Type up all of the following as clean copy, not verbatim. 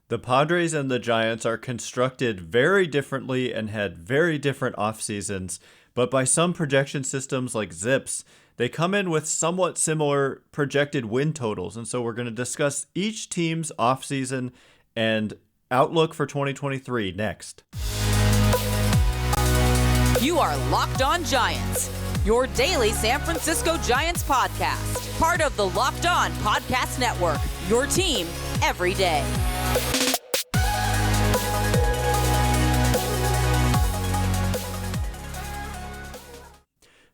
The Padres and the Giants are constructed very differently and had very different off seasons, but by some projection systems like Zips, they come in with somewhat similar projected win totals. And so we're going to discuss each team's off season and outlook for 2023 next. You are Locked On Giants, your daily San Francisco Giants podcast, part of the Locked On Podcast Network, your team every day.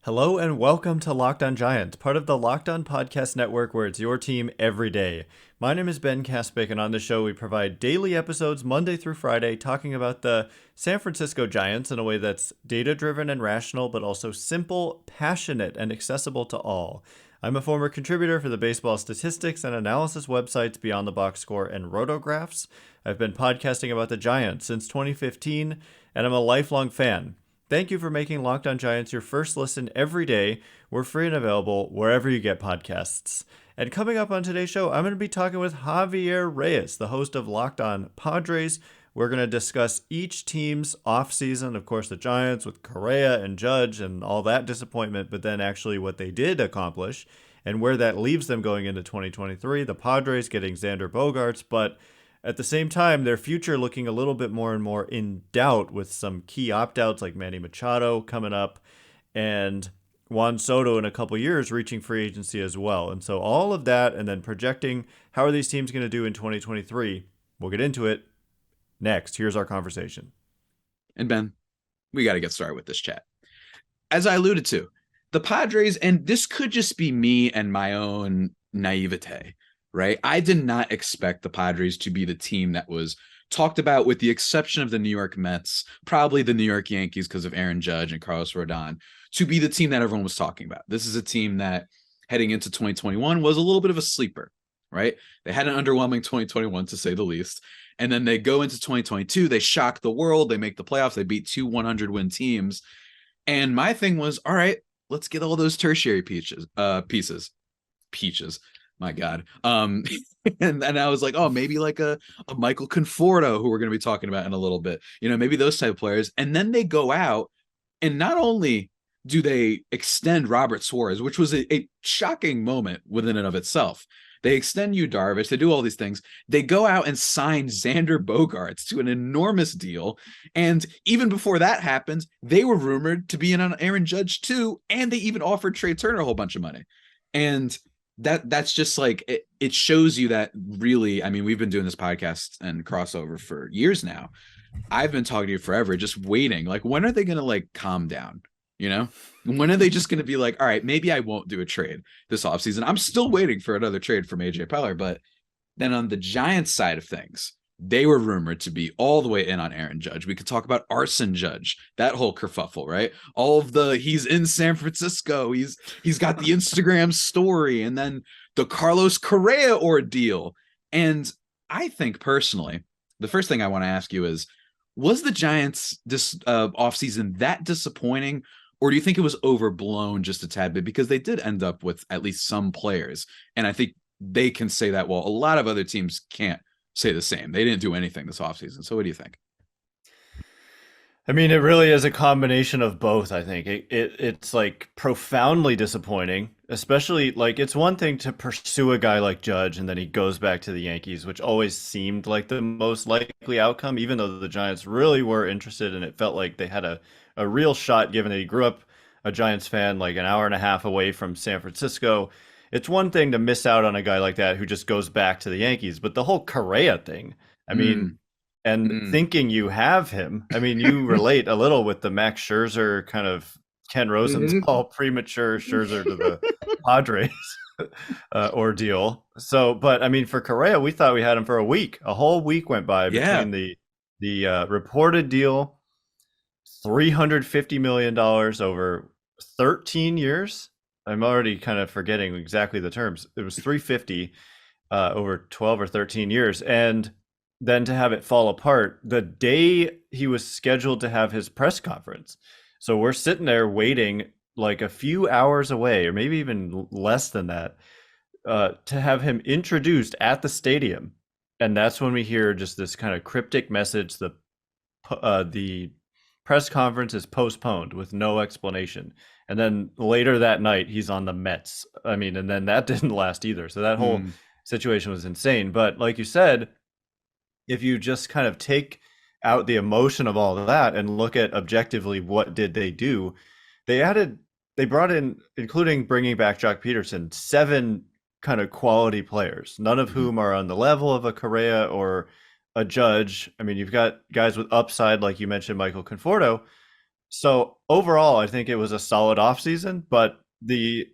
Hello and welcome to Locked On Giants, part of the Locked On Podcast Network, where it's your team every day. My name is Ben Kaspick, and on the show we provide daily episodes Monday through Friday talking about the San Francisco Giants in a way that's data-driven and rational, but also simple, passionate, and accessible to all. I'm a former contributor for the baseball statistics and analysis websites Beyond the Box Score and Rotographs. I've been podcasting about the Giants since 2015, and I'm a lifelong fan. Thank you for making Locked On Giants your first listen every day. We're free and available wherever you get podcasts. And coming up on today's show, I'm going to be talking with Javier Reyes, the host of Locked On Padres. We're going to discuss each team's offseason, of course, the Giants with Correa and Judge and all that disappointment, but then actually what they did accomplish and where that leaves them going into 2023. The Padres getting Xander Bogaerts, but at the same time, their future looking a little bit more and more in doubt with some key opt-outs like Manny Machado coming up and Juan Soto in a couple years reaching free agency as well. And so all of that and then projecting how are these teams going to do in 2023, we'll get into it next. Here's our conversation. And Ben, we got to get started with this chat. As I alluded to, the Padres, and this could just be me and my own naivete, right? I did not expect the Padres to be the team that was talked about, with the exception of the New York Mets, probably the New York Yankees because of Aaron Judge and Carlos Correa, to be the team that everyone was talking about. This is a team that heading into 2021 was a little bit of a sleeper, right? They had an underwhelming 2021 to say the least. And then they go into 2022, they shock the world, they make the playoffs, they beat two 100-win teams. And my thing was, all right, let's get all those tertiary pieces. My God. And I was like, oh, maybe like a Michael Conforto, who we're going to be talking about in a little bit, maybe those type of players. And then they go out and not only do they extend Robert Suarez, which was a shocking moment within and of itself. They extend Yu Darvish. They do all these things. They go out and sign Xander Bogaerts to an enormous deal. And even before that happened, they were rumored to be in on Aaron Judge too. And they even offered Trey Turner a whole bunch of money. And that's just like, it shows you that really, I mean, we've been doing this podcast and crossover for years now. I've been talking to you forever, just waiting. Like, when are they going to like calm down? When are they just going to be like, all right, maybe I won't do a trade this offseason. I'm still waiting for another trade from AJ Preller. But then on the Giants side of things, they were rumored to be all the way in on Aaron Judge. We could talk about Arson Judge, that whole kerfuffle, right? All of he's in San Francisco. He's got the Instagram story, and then the Carlos Correa ordeal. And I think personally, the first thing I want to ask you is, was the Giants this offseason that disappointing? Or do you think it was overblown just a tad bit? Because they did end up with at least some players. And I think they can say that, well, a lot of other teams can't say the same. They didn't do anything this offseason. So what do you think? I mean, it really is a combination of both, I think. It's like profoundly disappointing, especially like it's one thing to pursue a guy like Judge and then he goes back to the Yankees, which always seemed like the most likely outcome, even though the Giants really were interested and it felt like they had a real shot given that he grew up a Giants fan like an hour and a half away from San Francisco. It's one thing to miss out on a guy like that who just goes back to the Yankees, but the whole Correa thing, I mean, thinking you have him. I mean, you relate a little with the Max Scherzer kind of Ken Rosenthal premature Scherzer to the Padres ordeal. So, but I mean, for Correa, we thought we had him for a week. A whole week went by between the reported deal, $350 million over 13 years. I'm already kind of forgetting exactly the terms. It was 350 over 12 or 13 years. And then to have it fall apart the day he was scheduled to have his press conference. So we're sitting there waiting like a few hours away, or maybe even less than that, to have him introduced at the stadium. And that's when we hear just this kind of cryptic message: the press conference is postponed with no explanation. And then later that night, he's on the Mets. I mean, and then that didn't last either. So that whole Mm, situation was insane. But like you said, if you just kind of take out the emotion of all of that and look at objectively what did they do, they added, they brought in, including bringing back Jock Peterson, 7 kind of quality players, none of mhm, whom are on the level of a Correa or a Judge. I mean, you've got guys with upside, like you mentioned, Michael Conforto. So overall, I think it was a solid offseason, but the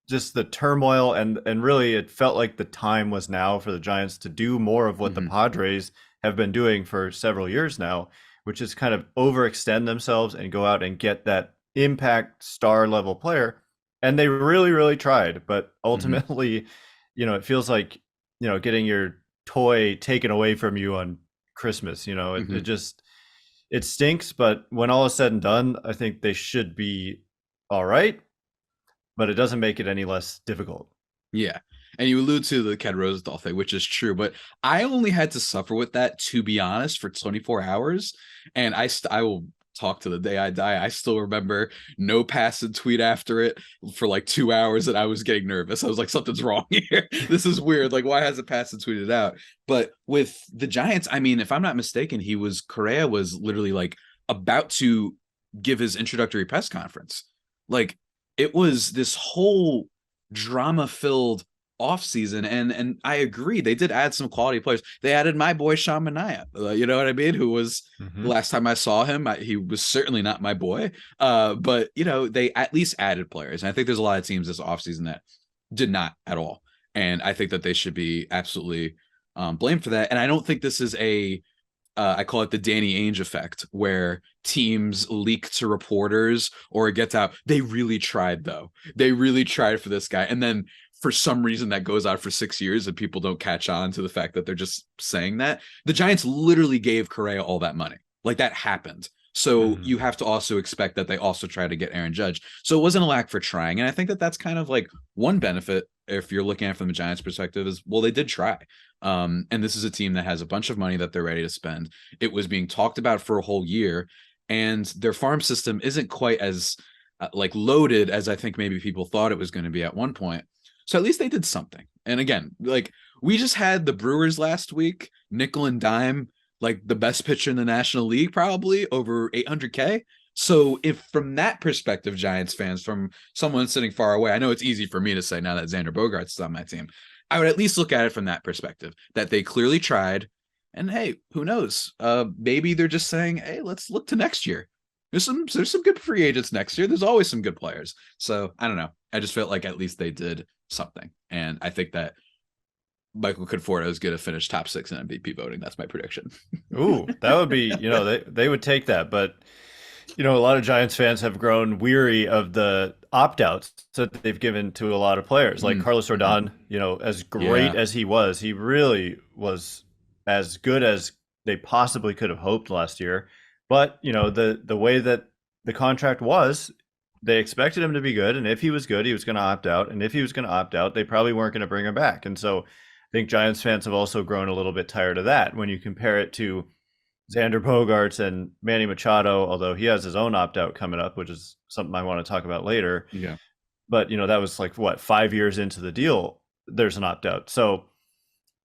just the turmoil and really it felt like the time was now for the Giants to do more of what the mhm, Padres have been doing for several years now, which is kind of overextend themselves and go out and get that impact star level player. And they really, really tried, but mhm, ultimately, it feels like, getting your toy taken away from you on Christmas. It mhm. just it stinks, but when all is said and done, I think they should be all right, but it doesn't make it any less difficult. Yeah. And you allude to the Ken Rosenthal thing, which is true, but I only had to suffer with that, to be honest, for 24 hours. And I will talk to the day I die. I still remember no pass and tweet after it for like 2 hours, and I was getting nervous. I was like, something's wrong here. This is weird. Like, why hasn't pass and tweeted out? But with the Giants, I mean, if I'm not mistaken, Correa was literally like about to give his introductory press conference. Like, it was this whole drama filled offseason. And I agree, they did add some quality players. They added my boy Sean Manaea, you know what I mean? Who was the Mm-hmm. last time I saw him, he was certainly not my boy. But they at least added players. And I think there's a lot of teams this offseason that did not at all. And I think that they should be absolutely blamed for that. And I don't think this is I call it the Danny Ainge effect, where teams leak to reporters or it gets out. They really tried, though. They really tried for this guy. And then for some reason that goes out for 6 years and people don't catch on to the fact that they're just saying that. The Giants literally gave Correa all that money. Like, that happened. So Mm-hmm. you have to also expect that they also try to get Aaron Judge. So it wasn't a lack for trying. And I think that that's kind of like one benefit, if you're looking at it from the Giants perspective, is, well, they did try. And this is a team that has a bunch of money that they're ready to spend. It was being talked about for a whole year, and their farm system isn't quite as like loaded as I think maybe people thought it was going to be at one point. So at least they did something. And again, like, we just had the Brewers last week, nickel and dime, like the best pitcher in the National League, probably over 800K. So if from that perspective, Giants fans, from someone sitting far away, I know it's easy for me to say now that Xander Bogaerts is on my team, I would at least look at it from that perspective, that they clearly tried. And hey, who knows? Maybe they're just saying, hey, let's look to next year. There's some good free agents next year. There's always some good players. So I don't know. I just felt like at least they did something. And I think that Michael Conforto is going to finish top 6 in MVP voting. That's my prediction. Ooh, that would be, they would take that. But, a lot of Giants fans have grown weary of the opt-outs that they've given to a lot of players. Like Carlos Mm-hmm. Rodon, as great Yeah. as he really was as good as they possibly could have hoped last year. But, the way that the contract was, they expected him to be good. And if he was good, he was going to opt out. And if he was going to opt out, they probably weren't going to bring him back. And so I think Giants fans have also grown a little bit tired of that when you compare it to Xander Bogaerts and Manny Machado, although he has his own opt out coming up, which is something I want to talk about later. Yeah. But, that was like, what, 5 years into the deal, there's an opt out. So,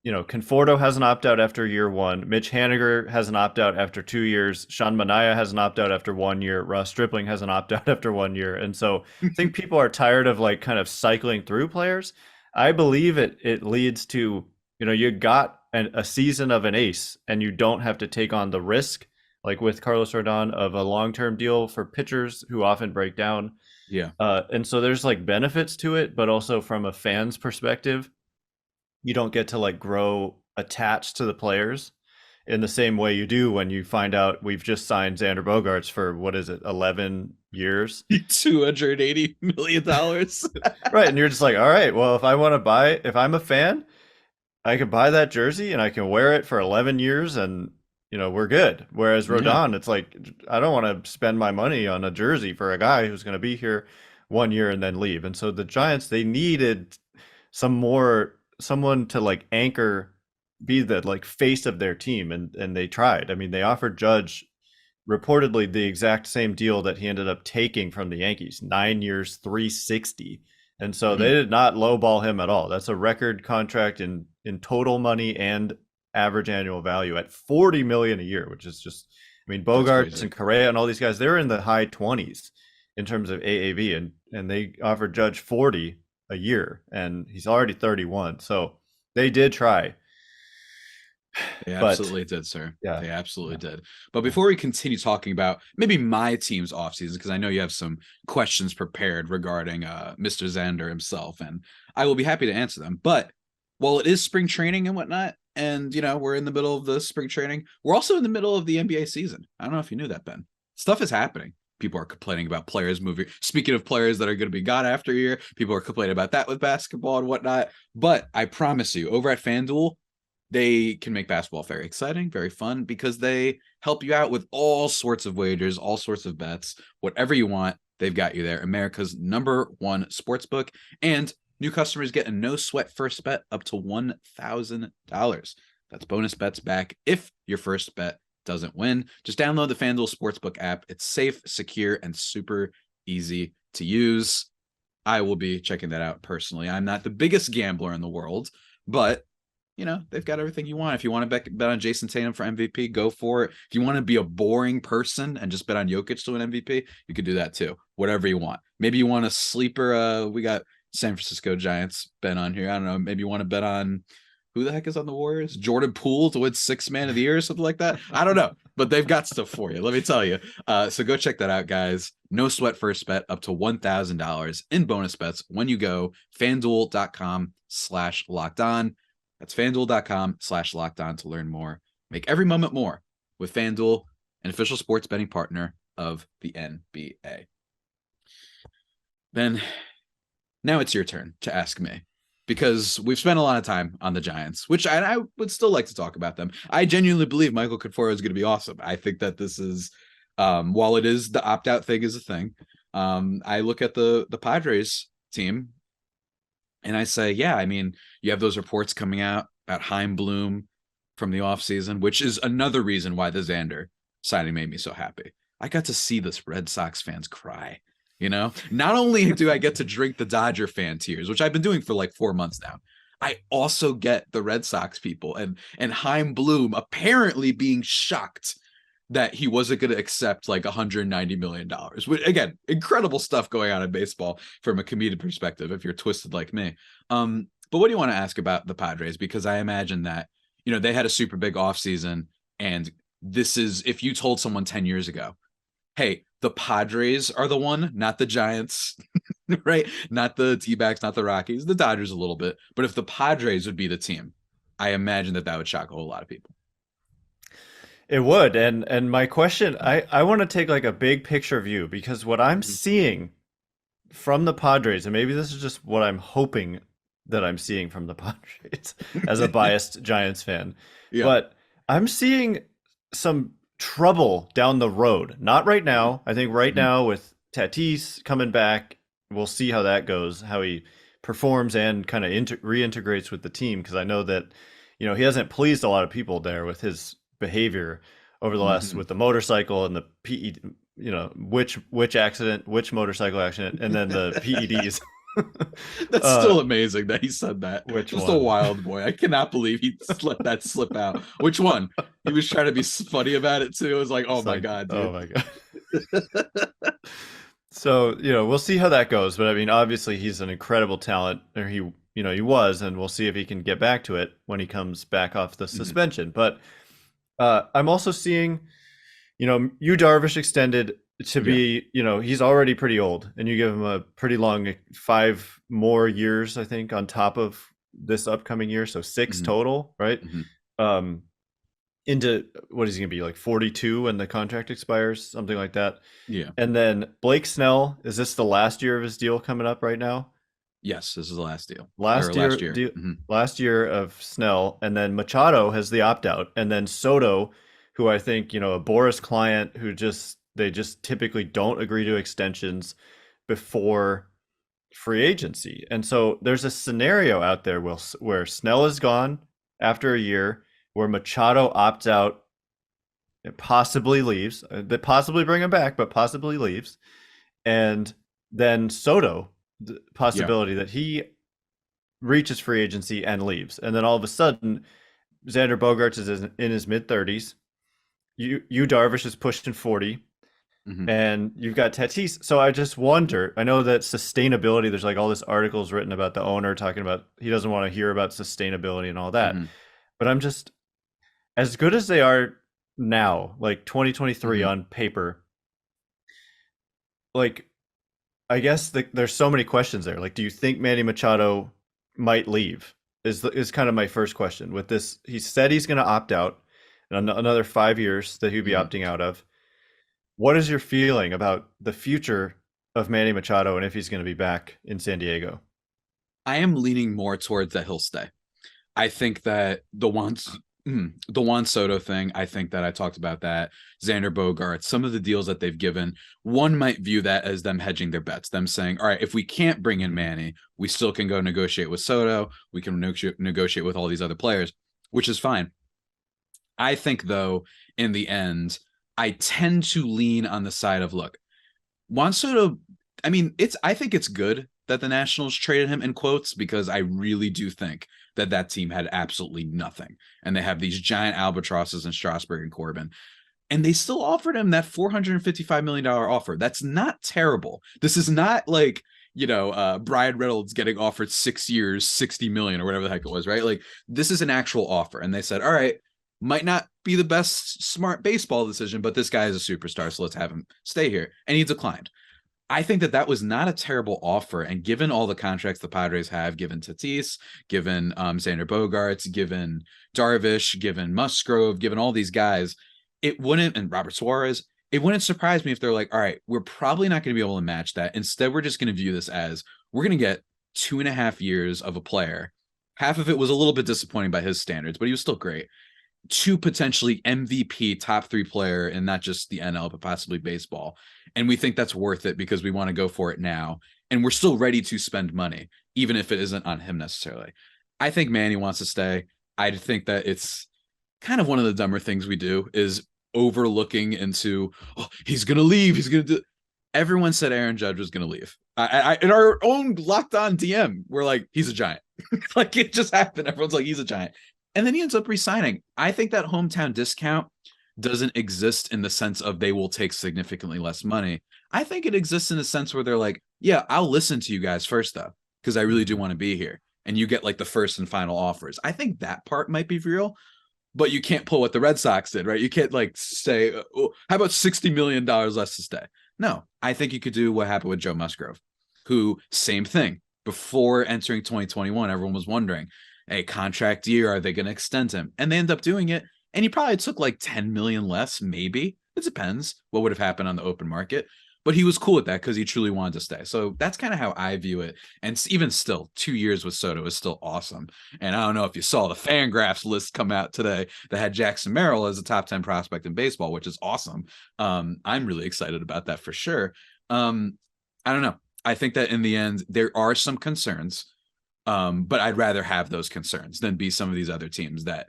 Conforto has an opt out after year one. Mitch Haniger has an opt out after 2 years. Sean Manaea has an opt out after 1 year. Ross Stripling has an opt out after 1 year. And so I think people are tired of like kind of cycling through players. I believe it leads to, you got a season of an ace and you don't have to take on the risk, like with Carlos Rodon, of a long-term deal for pitchers who often break down. Yeah. And so there's like benefits to it, but also from a fan's perspective, you don't get to like grow attached to the players in the same way you do when you find out we've just signed Xander Bogaerts for, what is it, 11 years? $280 million. Right. And you're just like, all right, well, if I'm a fan, I could buy that jersey and I can wear it for 11 years and, we're good. Whereas Yeah. Rodon, it's like, I don't want to spend my money on a jersey for a guy who's going to be here 1 year and then leave. And so the Giants, they needed someone to like anchor be the like face of their team, and they tried. I mean, they offered Judge reportedly the exact same deal that he ended up taking from the Yankees, 9 years, 360. And so they Mhm. did not lowball him at all. That's a record contract in total money and average annual value at 40 million a year, which is just, I mean, That's Bogaerts crazy. and Correa and all these guys, they're in the high 20s in terms of AAV, and they offered Judge 40 a year, and he's already 31. So they did try, They but absolutely did, sir. yeah, They absolutely yeah, did. But yeah. before we continue talking about maybe my team's offseason, because I know you have some questions prepared regarding Mr. Xander himself, and I will be happy to answer them. But while it is spring training and whatnot, and we're in the middle of the spring training, we're also in the middle of the NBA season. I don't know if you knew that, Ben. Stuff is happening. People are complaining about players moving. Speaking of players that are going to be gone after a year, people are complaining about that with basketball and whatnot. But I promise you, over at FanDuel, they can make basketball very exciting, very fun, because they help you out with all sorts of wagers, all sorts of bets, whatever you want. They've got you there. America's #1 sports book. And new customers get a no sweat first bet up to $1,000. That's bonus bets back if your first bet doesn't win. Just download the FanDuel Sportsbook app. It's safe, secure, and super easy to use. I will be checking that out personally. I'm not the biggest gambler in the world, but they've got everything you want. If you want to bet on Jason Tatum for MVP, go for it. If you want to be a boring person and just bet on Jokic to win MVP, you could do that too. Whatever you want. Maybe you want a sleeper. We got San Francisco Giants bet on here. I don't know. Maybe you want to bet on who the heck is on the Warriors? Jordan Poole to win Sixth Man of the Year or something like that. I don't know, but they've got stuff for you. Let me tell you. So go check that out, guys. No sweat first bet up to $1,000 in bonus bets when you go FanDuel.com/locked on. That's FanDuel.com/locked on to learn more. Make every moment more with FanDuel, an official sports betting partner of the NBA. Then now it's your turn to ask me, because we've spent a lot of time on the Giants, which I would still like to talk about them. I genuinely believe Michael Conforto is going to be awesome. I think that this is, while it is the opt-out thing is a thing, I look at the Padres team and I say, yeah, I mean, you have those reports coming out about Heim Bloom from the offseason, which is another reason why the Xander signing made me so happy. I got to see this Red Sox fans cry. Not only do I get to drink the Dodger fan tears, which I've been doing for like 4 months now, I also get the Red Sox people and Heim Bloom apparently being shocked that he wasn't going to accept like $190 million. Again, incredible stuff going on in baseball from a comedic perspective, if you're twisted like me. But what do you want to ask about the Padres? Because I imagine that, they had a super big offseason, and this is, if you told someone 10 years ago, hey, the Padres are the one, not the Giants, right? Not the T-backs, not the Rockies, the Dodgers a little bit. But if the Padres would be the team, I imagine that would shock a whole lot of people. It would. And my question, I want to take like a big picture view, because what I'm Mhm. seeing from the Padres, and maybe this is just what I'm hoping that I'm seeing from the Padres as a biased Giants fan, Yeah. but I'm seeing some trouble down the road. Not right now. I think right Mhm. now with Tatis coming back, we'll see how that goes, how he performs and kind of reintegrates with the team, because I know that he hasn't pleased a lot of people there with his behavior over the last, Mhm. with the motorcycle and the PE, which accident, which motorcycle accident, and then the PEDs. That's uh, still amazing that he said that. which Just a one? wild boy. I cannot believe he let that slip out. Which one? He was trying to be funny about it too. It was like, oh It's my like, god, oh dude. my god. So we'll see how that goes. But I mean, obviously, he's an incredible talent, or he was, and we'll see if he can get back to it when he comes back off the Mhm. suspension. But I'm also seeing, Yu Darvish extended to Yeah. be, he's already pretty old, and you give him a pretty long 5 more years, I think, on top of this upcoming year, so six Mhm. total, right? Mhm. Um, into what is he gonna be, like 42 when the contract expires, something like that. Yeah. And then Blake Snell, is this the last year of his deal coming up right now? Yes, this is the last deal. Or Last year last year. deal, Mhm. last year of Snell, and then Machado has the opt out, and then Soto, who I think, a Boris client who they just typically don't agree to extensions before free agency. And so there's a scenario out there where Snell is gone after a year where Machado opts out, possibly leaves, they possibly bring him back, but possibly leaves, and then Soto, the Yeah. possibility that he reaches free agency and leaves, and then all of a sudden Xander Bogaerts is in his mid 30s. You Darvish is pushing 40, Hmm. and you've got Tatis. So I just wonder. I know that sustainability. There's like all this articles written about the owner talking about he doesn't want to hear about sustainability and all that. Hmm. But I'm just as good as they are now, like 2023 Hmm. on paper. Like I guess there's so many questions there. Like, do you think Manny Machado might leave? Is kind of my first question. With this, he said he's going to opt out, and another 5 years that he'd be Hmm. opting out of. What is your feeling about the future of Manny Machado and if he's going to be back in San Diego? I am leaning more towards that he'll stay. I think that the Juan Soto thing, I think that I talked about that. Xander Bogaerts, some of the deals that they've given, one might view that as them hedging their bets, them saying, all right, if we can't bring in Manny, we still can go negotiate with Soto. We can negotiate with all these other players, which is fine. I think, though, in the end, I tend to lean on the side of look, Juan Soto, I mean, I think it's good that the Nationals traded him in quotes because I really do think that that team had absolutely nothing. And they have these giant albatrosses in Strasburg and Corbin. And they still offered him that $455 million offer. That's not terrible. This is not like, Brian Reynolds getting offered 6 years, 60 million or whatever the heck it was, right? Like this is an actual offer. And they said, all right, might not be the best smart baseball decision, but this guy is a superstar. So let's have him stay here. And he declined. I think that that was not a terrible offer. And given all the contracts the Padres have, given Tatis, given Xander Bogaerts, given Darvish, given Musgrove, given all these guys, it wouldn't, and Robert Suarez, it wouldn't surprise me if they're like, all right, we're probably not going to be able to match that. Instead, we're just going to view this as we're going to get 2.5 years of a player. Half of it was a little bit disappointing by his standards, but he was still great. To potentially MVP top 3 player and not just the NL, but possibly baseball. And we think that's worth it because we want to go for it now. And we're still ready to spend money, even if it isn't on him necessarily. I think Manny wants to stay. I think that it's kind of one of the dumber things we do is overlooking into, oh, he's going to leave. He's going to do. Everyone said Aaron Judge was going to leave. In our own locked on DM, we're like, he's a Giant. Like it just happened. Everyone's like, he's a Giant. And then he ends up resigning. I think that hometown discount doesn't exist in the sense of they will take significantly less money. I think it exists in the sense where they're like, yeah, I'll listen to you guys first, though, because I really do want to be here. And you get like the first and final offers. I think that part might be real, but you can't pull what the Red Sox did, right? You can't like say, oh, how about $60 million less to stay? No, I think you could do what happened with Joe Musgrove, who, same thing. Before entering 2021, everyone was wondering, a contract year, are they going to extend him? And they end up doing it. And he probably took like 10 million less, maybe. It depends what would have happened on the open market. But he was cool with that because he truly wanted to stay. So that's kind of how I view it. And even still, 2 years with Soto is still awesome. And I don't know if you saw the Fangraphs list come out today that had Jackson Merrill as a top 10 prospect in baseball, which is awesome. I'm really excited about that for sure. I don't know. I think that in the end, there are some concerns. But I'd rather have those concerns than be some of these other teams that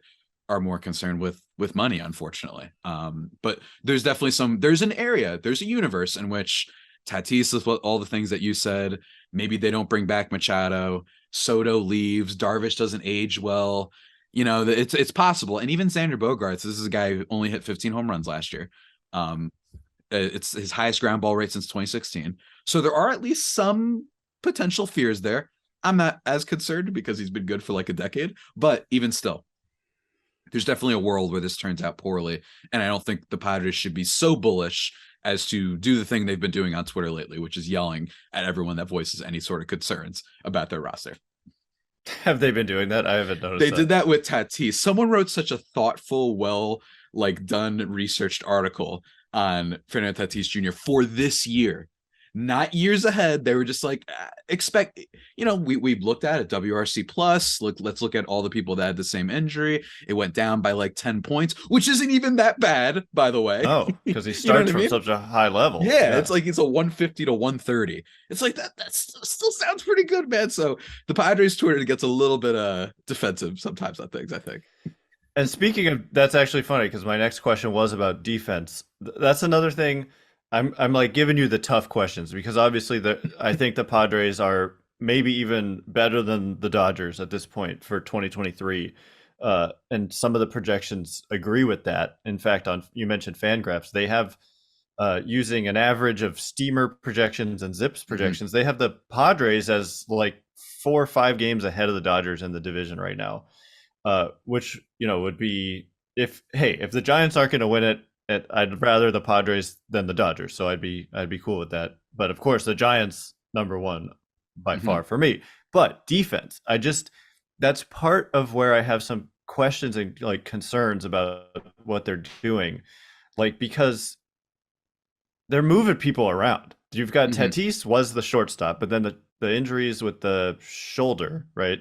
are more concerned with money, unfortunately. But there's definitely there's a universe in which Tatis is all the things that you said. Maybe they don't bring back Machado. Soto leaves. Darvish doesn't age well. It's possible. And even Xander Bogaerts, this is a guy who only hit 15 home runs last year. It's his highest ground ball rate since 2016. So there are at least some potential fears there. I'm not as concerned because he's been good for like a decade, but even still, there's definitely a world where this turns out poorly. And I don't think the Padres should be so bullish as to do the thing they've been doing on Twitter lately, which is yelling at everyone that voices any sort of concerns about their roster. Have they been doing that? I haven't noticed. They did that with Tatis. Someone wrote such a thoughtful, done, researched article on Fernando Tatis Jr. for this year. not years ahead. They were just like, expect, we've looked at it, WRC plus, let's look at all the people that had the same injury. It went down by like 10 points, which isn't even that bad, by the way. No, because he starts from such a high level. Yeah, it's like it's a 150 to 130. It's like that still sounds pretty good, man. So the Padres Twitter gets a little bit defensive sometimes on things, I think. And speaking of, that's actually funny because my next question was about defense. That's another thing. I'm like giving you the tough questions because obviously I think the Padres are maybe even better than the Dodgers at this point for 2023. And some of the projections agree with that. In fact, you mentioned Fangraphs, they have using an average of Steamer projections and Zips projections, they have the Padres as like 4 or 5 games ahead of the Dodgers in the division right now. Which would be if the Giants aren't going to win it, I'd rather the Padres than the Dodgers. So I'd be cool with that. But of course, the Giants number one by far for me. But defense, that's part of where I have some questions and like concerns about what they're doing, like because they're moving people around. You've got Tatis was the shortstop, but then the injuries with the shoulder, right?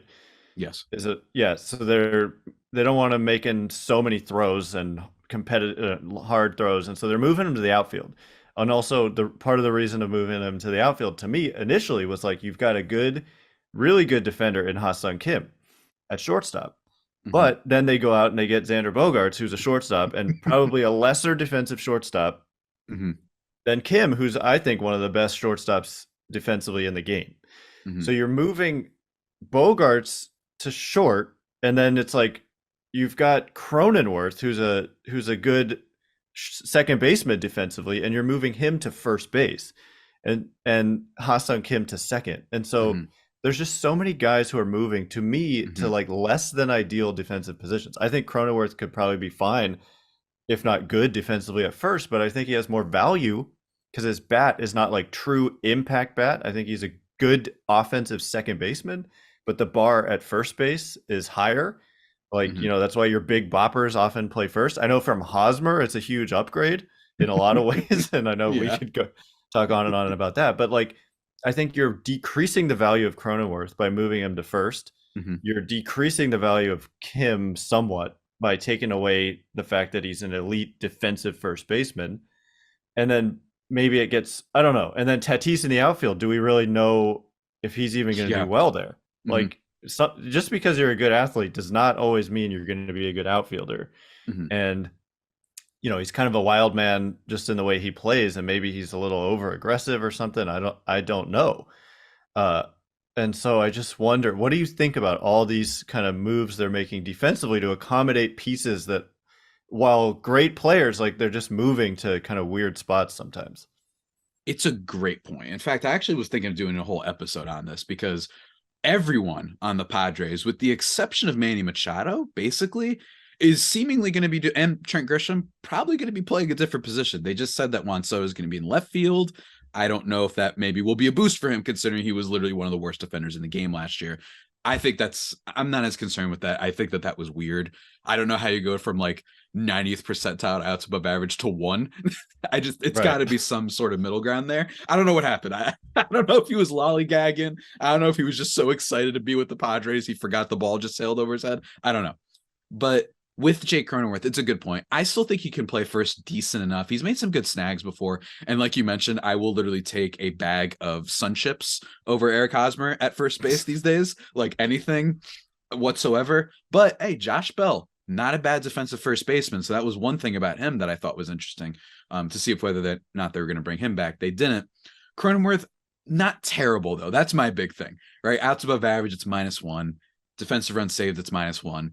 Yes. So they don't want to make in so many throws and competitive hard throws, and so they're moving him to the outfield. And also the part of the reason of moving him to the outfield to me initially was like you've got a really good defender in Ha-Seong Kim at shortstop. But then they go out and they get Xander Bogaerts, who's a shortstop and probably a lesser defensive shortstop than Kim, who's I think one of the best shortstops defensively in the game. So you're moving Bogaerts to short, and then it's like you've got Cronenworth, who's a good second baseman defensively, and you're moving him to first base, and Ha-Seong Kim to second, and so there's just so many guys who are moving to me to like less than ideal defensive positions. I think Cronenworth could probably be fine, if not good defensively at first, but I think he has more value because his bat is not like true impact bat. I think he's a good offensive second baseman, but the bar at first base is higher. Like, that's why your big boppers often play first. I know from Hosmer, it's a huge upgrade in a lot of ways. And I know we could go talk on and on about that. But like, I think you're decreasing the value of Cronenworth by moving him to first. You're decreasing the value of Kim somewhat by taking away the fact that he's an elite defensive first baseman. And then maybe it gets, I don't know. And then Tatis in the outfield, do we really know if he's even going to do well there? Like, just because you're a good athlete does not always mean you're going to be a good outfielder. And he's kind of a wild man just in the way he plays, and maybe he's a little over aggressive or something. I don't know. And so I just wonder, what do you think about all these kind of moves they're making defensively to accommodate pieces that, while great players, like they're just moving to kind of weird spots sometimes? It's a great point. In fact, I actually was thinking of doing a whole episode on this because everyone on the Padres, with the exception of Manny Machado, basically is seemingly going to be, and Trent Grisham, probably going to be playing a different position. They just said that Juan Soto is going to be in left field. I don't know if that maybe will be a boost for him, considering he was literally one of the worst defenders in the game last year. I'm not as concerned with that. I think that was weird. I don't know how you go from like 90th percentile outs above average to 1. It's got to be some sort of middle ground there. I don't know what happened. I don't know if he was lollygagging. I don't know if he was just so excited to be with the Padres he forgot the ball just sailed over his head. I don't know. But with Jake Cronenworth, it's a good point. I still think he can play first decent enough. He's made some good snags before. And like you mentioned, I will literally take a bag of Sun Chips over Eric Hosmer at first base these days, like anything whatsoever. But hey, Josh Bell, not a bad defensive first baseman. So that was one thing about him that I thought was interesting, to see if whether they were going to bring him back. They didn't. Cronenworth, not terrible, though. That's my big thing, right? Outs above average, it's -1. Defensive runs saved, it's -1.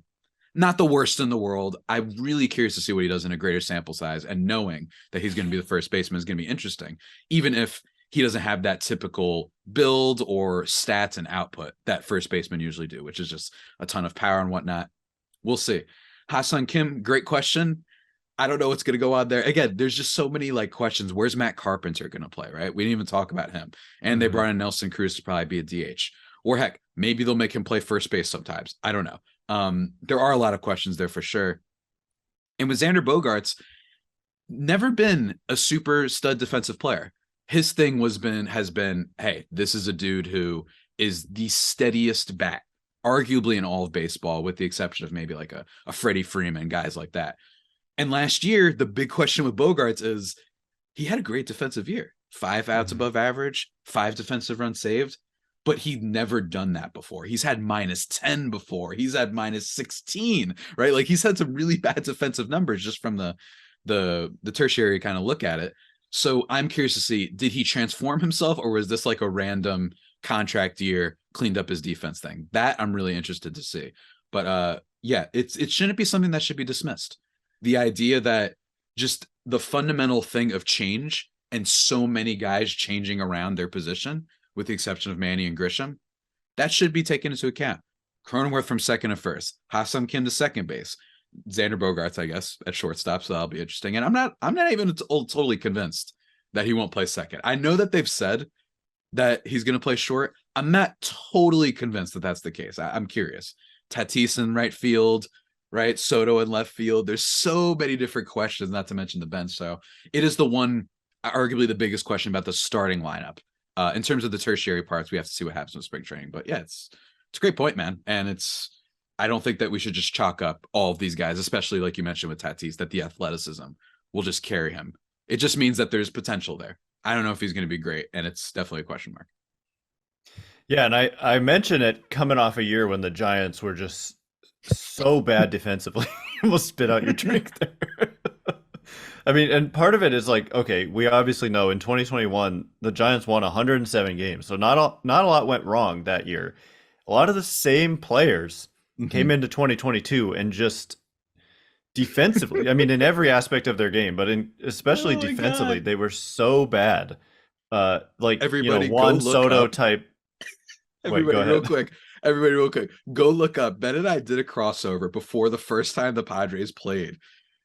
Not the worst in the world. I'm really curious to see what he does in a greater sample size, and knowing that he's going to be the first baseman is going to be interesting, even if he doesn't have that typical build or stats and output that first basemen usually do, which is just a ton of power and whatnot. We'll see. Ha-Seong Kim, great question. I don't know what's going to go on there. Again, there's just so many like questions. Where's Matt Carpenter going to play, right? We didn't even talk about him. And they brought in Nelson Cruz to probably be a DH. Or heck, maybe they'll make him play first base sometimes. I don't know. There are a lot of questions there for sure. And with Xander Bogaerts, never been a super stud defensive player. his thing has been, hey, this is a dude who is the steadiest bat, arguably in all of baseball, with the exception of maybe like a Freddie Freeman, guys like that. And last year, the big question with Bogaerts is he had a great defensive year. 5 outs above average, 5 defensive runs saved, but he'd never done that before. He's had -10 before. He's had -16, right? Like he's had some really bad defensive numbers just from the tertiary kind of look at it. So I'm curious to see, did he transform himself, or was this like a random contract year, cleaned up his defense thing? That I'm really interested to see. But yeah, it shouldn't be something that should be dismissed. The idea that just the fundamental thing of change and so many guys changing around their position, with the exception of Manny and Grisham, that should be taken into account. Cronenworth from second to first, Ha-Seong Kim to second base, Xander Bogaerts, I guess, at shortstop, so that'll be interesting. And I'm not even totally convinced that he won't play second. I know that they've said that he's going to play short. I'm not totally convinced that that's the case. I'm curious. Tatis in right field, right? Soto in left field. There's so many different questions, not to mention the bench. So it is the one, arguably the biggest question about the starting lineup. In terms of the tertiary parts, we have to see what happens with spring training. But yeah, it's a great point, man. And I don't think that we should just chalk up all of these guys, especially like you mentioned with Tatis, that the athleticism will just carry him. It just means that there's potential there. I don't know if he's going to be great, and it's definitely a question mark. Yeah, and I mentioned it coming off a year when the Giants were just so bad defensively. You almost spit out your drink there. I mean, and part of it is like, okay, we obviously know in 2021 the Giants won 107 games, so not a lot went wrong that year. A lot of the same players came into 2022 and just defensively, I mean, in every aspect of their game, but especially defensively, they were so bad. Like everybody, Juan Soto type. Everybody, real quick, go look up. Ben and I did a crossover before the first time the Padres played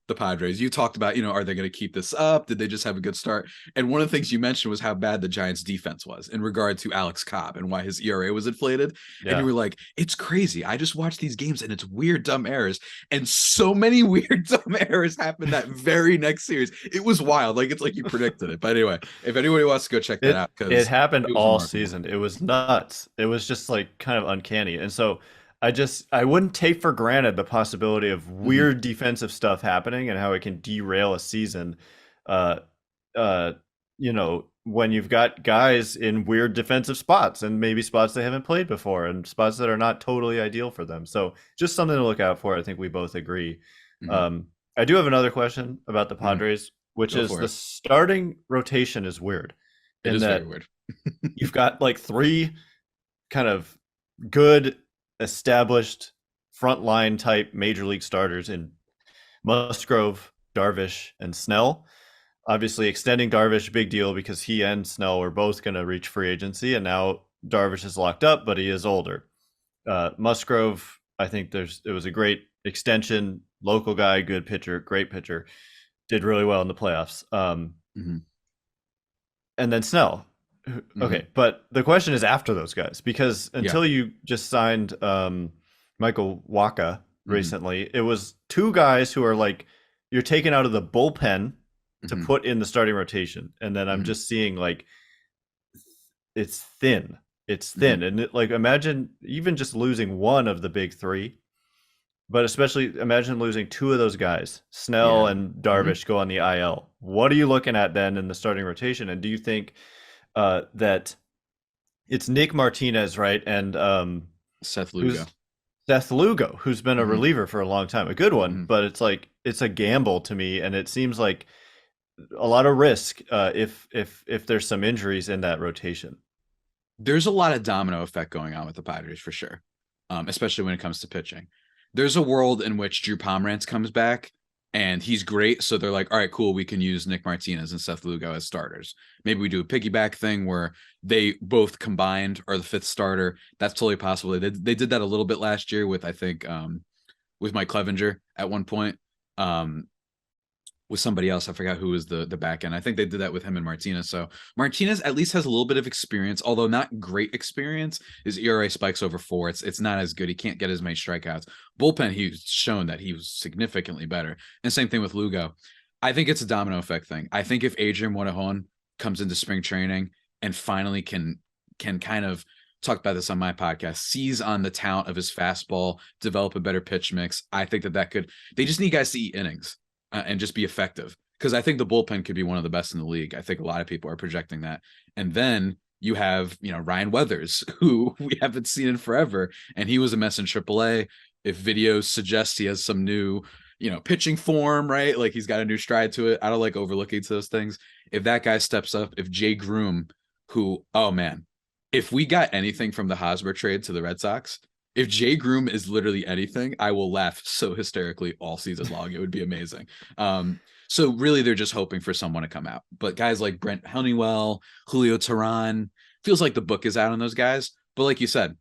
the Padres. You talked about, are they going to keep this up? Did they just have a good start? And one of the things you mentioned was how bad the Giants defense was in regard to Alex Cobb and why his ERA was inflated. Yeah. And you were like, it's crazy. I just watched these games and it's weird, dumb errors. And so many weird, dumb errors happened that very next series. It was wild. Like, it's like you predicted it. But anyway, if anybody wants to go check that out, because it happened all season. It was nuts. It was just like kind of uncanny. And so I wouldn't take for granted the possibility of weird defensive stuff happening and how it can derail a season. When you've got guys in weird defensive spots and maybe spots they haven't played before and spots that are not totally ideal for them. So just something to look out for. I think we both agree. I do have another question about the Padres, which is the starting rotation is weird. It is very weird. You've got like 3 kind of good established frontline type major league starters in Musgrove, Darvish, and Snell. Obviously, extending Darvish, big deal because he and Snell were both going to reach free agency, and now Darvish is locked up, but he is older. Musgrove, I think it was a great extension, local guy, good pitcher, great pitcher, did really well in the playoffs. And then Snell. Okay, but the question is after those guys, because until you just signed Michael Wacha recently, it was 2 guys who are like you're taken out of the bullpen to put in the starting rotation, and then I'm just seeing like it's thin, and like imagine even just losing one of the big 3, but especially imagine losing 2 of those guys, Snell and Darvish go on the IL. What are you looking at then in the starting rotation, and do you think that it's Nick Martinez, right? And Seth Lugo, who's been a reliever for a long time, a good one, but it's like it's a gamble to me, and it seems like a lot of risk if there's some injuries in that rotation. There's a lot of domino effect going on with the Padres for sure, especially when it comes to pitching. There's a world in which Drew Pomeranz comes back and he's great. So they're like, all right, cool. We can use Nick Martinez and Seth Lugo as starters. Maybe we do a piggyback thing where they both combined are the 5th starter. That's totally possible. They did that a little bit last year with, I think, with Mike Clevenger at one point, with somebody else. I forgot who was the back end. I think they did that with him and Martinez. So Martinez at least has a little bit of experience, although not great experience. His ERA spikes over 4. It's not as good. He can't get as many strikeouts. Bullpen, he's shown that he was significantly better. And same thing with Lugo. I think it's a domino effect thing. I think if Adrian Morejon comes into spring training and finally can kind of talk about this on my podcast, seize on the talent of his fastball, develop a better pitch mix. I think that could, they just need guys to eat innings and just be effective. Because I think the bullpen could be one of the best in the league. I think a lot of people are projecting that. And then you have, Ryan Weathers, who we haven't seen in forever. And he was a mess in AAA. If videos suggest he has some new, pitching form, right? Like he's got a new stride to it. I don't like overlooking to those things. If that guy steps up, if Jay Groom, who, oh man, if we got anything from the Hosmer trade to the Red Sox, if Jay Groom is literally anything, I will laugh so hysterically all season long. It would be amazing. So really, they're just hoping for someone to come out. But guys like Brent Honeywell, Julio Teheran, feels like the book is out on those guys. But like you said,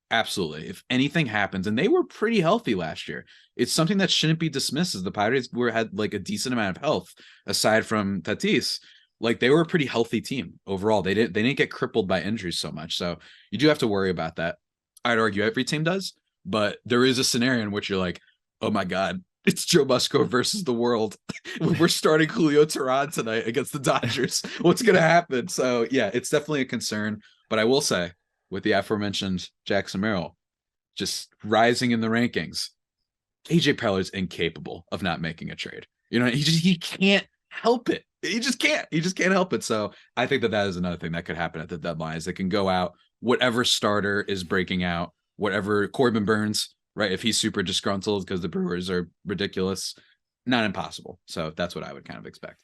absolutely. If anything happens, and they were pretty healthy last year, it's something that shouldn't be dismissed as the Padres had like a decent amount of health aside from Tatis. Like they were a pretty healthy team overall. They didn't get crippled by injuries so much. So you do have to worry about that. I'd argue every team does, but there is a scenario in which you're like, oh my God, it's Joe Musgrove versus the world. We're starting Julio Teheran tonight against the Dodgers. What's going to happen? So yeah, it's definitely a concern, but I will say with the aforementioned Jackson Merrill just rising in the rankings, AJ Preller's incapable of not making a trade. He can't help it. He just can't help it. So I think that is another thing that could happen at the deadline is they can go out, whatever starter is breaking out, whatever Corbin Burns, right? If he's super disgruntled because the Brewers are ridiculous, not impossible. So that's what I would kind of expect.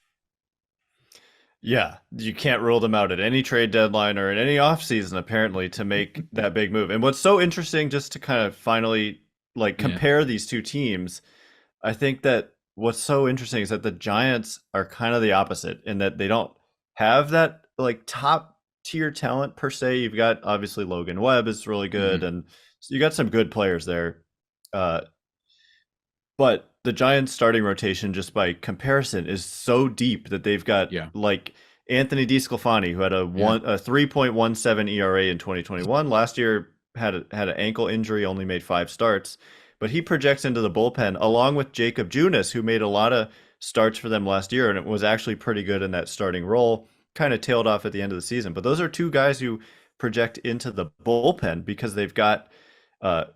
Yeah, you can't rule them out at any trade deadline or in any offseason, apparently, to make that big move. And what's so interesting, just to kind of finally compare these two teams, I think that what's so interesting is that the Giants are kind of the opposite in that they don't have that top tier talent per se. You've got obviously Logan Webb is really good, and so you got some good players there. But the Giants starting rotation, just by comparison, is so deep that they've got Anthony DeSclafani, who had a 3.17 ERA in 2021. Last year had an ankle injury, only made 5 starts, but he projects into the bullpen along with Jacob Junis, who made a lot of starts for them last year and it was actually pretty good in that starting role. Kind of tailed off at the end of the season, but those are two guys who project into the bullpen because they've got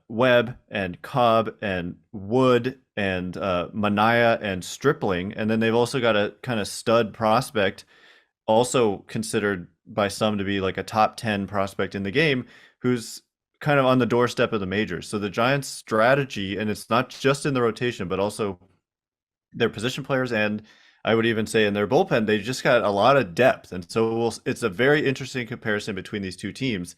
Webb and Cobb and Wood and Manaea and Stripling, and then they've also got a kind of stud prospect, also considered by some to be like a top 10 prospect in the game, who's kind of on the doorstep of the majors. So the Giants' strategy, and it's not just in the rotation, but also their position players, and I would even say in their bullpen, they just got a lot of depth. And so it's a very interesting comparison between these two teams.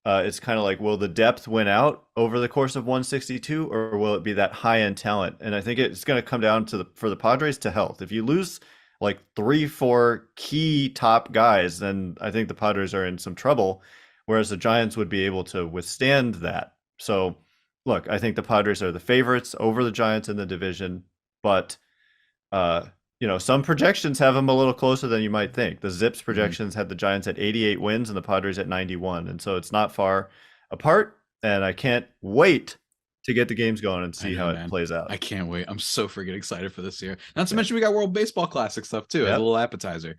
It's kind of like, will the depth win out over the course of 162, or will it be that high-end talent? And I think it's going to come down to for the Padres to health. If you lose 3-4 key top guys, then I think the Padres are in some trouble, whereas the Giants would be able to withstand that. So, look, I think the Padres are the favorites over the Giants in the division, but some projections have them a little closer than you might think. The Zips projections had the Giants at 88 wins and the Padres at 91. And so it's not far apart. And I can't wait to get the games going and see how it plays out. I can't wait. I'm so freaking excited for this year. Not to mention we got World Baseball Classic stuff too, as a little appetizer.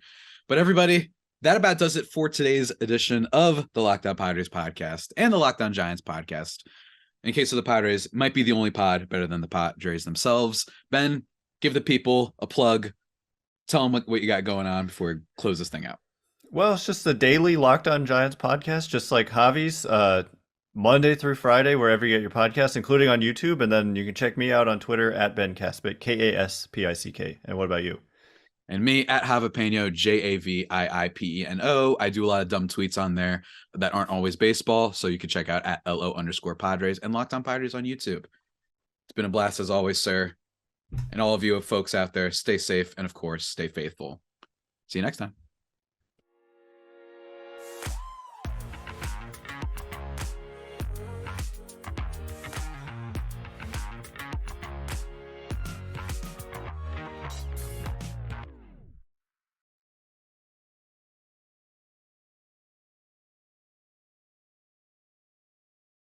But everybody, that about does it for today's edition of the Locked On Padres podcast and the Locked On Giants podcast. In case of the Padres, might be the only pod better than the Padres themselves. Ben, give the people a plug. Tell them what you got going on before we close this thing out. Well, it's just the daily Locked On Giants podcast, just like Javi's, Monday through Friday, wherever you get your podcast, including on YouTube. And then you can check me out on Twitter at Ben Kaspick, Kaspick. And what about you? And me at Javapeno, Javiiipeno. I do a lot of dumb tweets on there that aren't always baseball. So you can check out at LO_Padres and Locked On Padres on YouTube. It's been a blast as always, sir. And all of you folks out there, stay safe and, of course, stay faithful. See you next time.